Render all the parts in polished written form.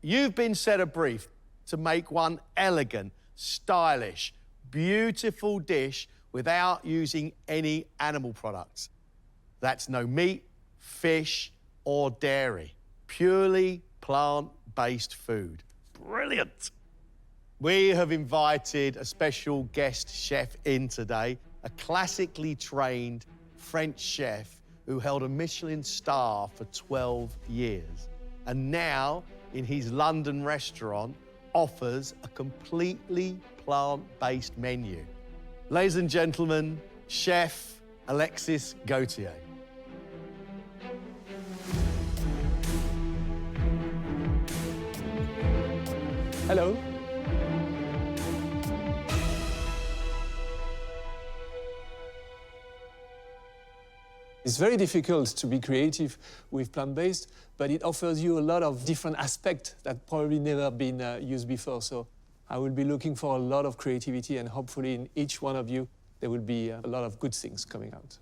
You've been set a brief to make one elegant, stylish, beautiful dish without using any animal products. That's no meat, fish, or dairy. Purely plant-based food. Brilliant. We have invited a special guest chef in today, a classically trained French chef who held a Michelin star for 12 years. And now, in his London restaurant, offers a completely plant-based menu. Ladies and gentlemen, Chef Alexis Gauthier. Hello. It's very difficult to be creative with plant-based, but it offers you a lot of different aspects that probably never been used before. So I will be looking for a lot of creativity, and hopefully in each one of you, there will be a lot of good things coming out.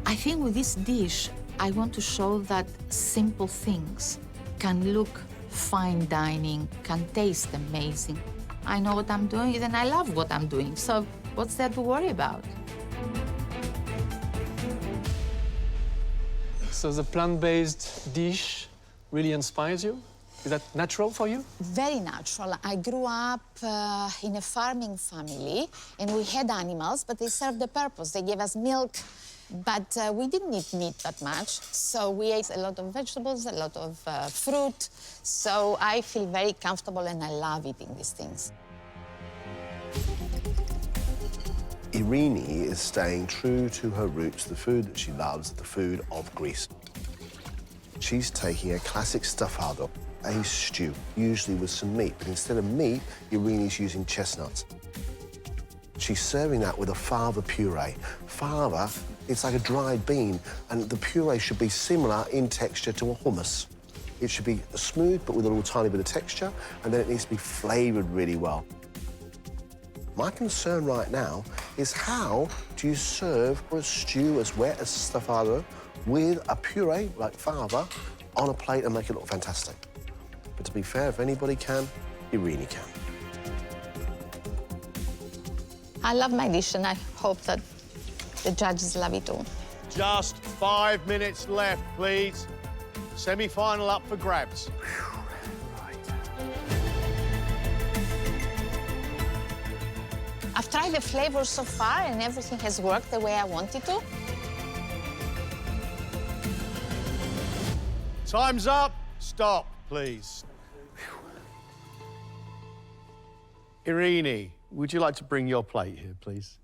I think with this dish, I want to show that simple things can look fine dining, can taste amazing. I know what I'm doing, and I love what I'm doing, so what's there to worry about? So the plant-based dish really inspires you? Is that natural for you? Very natural. I grew up in a farming family, and we had animals, but they served a purpose. They gave us milk, but we didn't eat meat that much. So we ate a lot of vegetables, a lot of fruit. So I feel very comfortable, and I love eating these things. Irini is staying true to her roots, the food that she loves, the food of Greece. She's taking a classic stufado, a stew, usually with some meat, but instead of meat, Irini's using chestnuts. She's serving that with a fava puree. Fava, it's like a dried bean, and the puree should be similar in texture to a hummus. It should be smooth, but with a little tiny bit of texture, and then it needs to be flavored really well. My concern right now is how do you serve a stew as wet as stufado with a puree like fava on a plate and make it look fantastic? But to be fair, if anybody can, Irini can. I love my dish, and I hope that the judges love it too. Just 5 minutes left, please. Semi-final up for grabs. I've tried the flavors so far, and everything has worked the way I wanted to. Time's up. Stop, please. Irini, would you like to bring your plate here, please?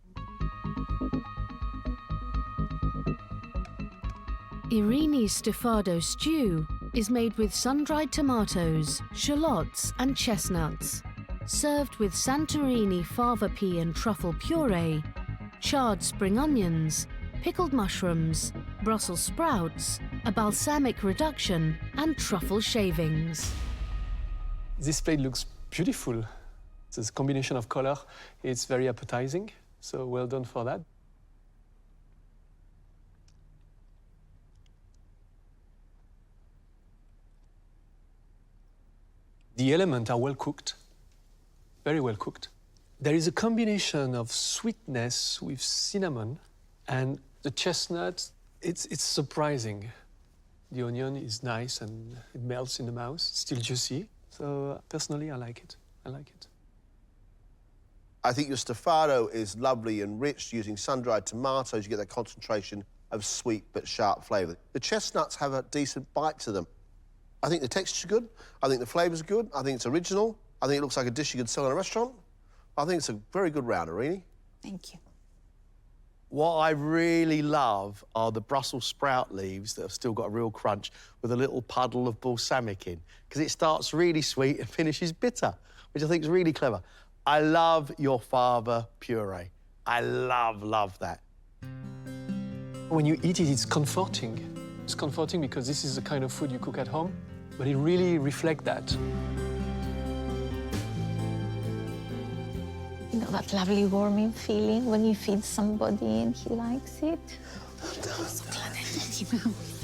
Irini's Stifado Stew is made with sun-dried tomatoes, shallots and chestnuts, served with Santorini fava pea and truffle puree, charred spring onions, pickled mushrooms, Brussels sprouts, a balsamic reduction, and truffle shavings. This plate looks beautiful. This combination of color, it's very appetizing, so well done for that. The elements are well cooked, very well cooked. There is a combination of sweetness with cinnamon, and the chestnut, it's surprising. The onion is nice and it melts in the mouth, it's still juicy. So personally, I like it. I like it. I think your stufado is lovely and rich. Using sun-dried tomatoes, you get that concentration of sweet but sharp flavour. The chestnuts have a decent bite to them. I think the texture's good. I think the flavour's good. I think it's original. I think it looks like a dish you could sell in a restaurant. I think it's a very good round, Irini. Thank you. What I really love are the Brussels sprout leaves that have still got a real crunch with a little puddle of balsamic in, because it starts really sweet and finishes bitter, which I think is really clever. I love your fava puree. I love that. When you eat it, it's comforting. It's comforting because this is the kind of food you cook at home, but it really reflects that. You know that lovely warming feeling when you feed somebody and he likes it? I'm so glad I let him out.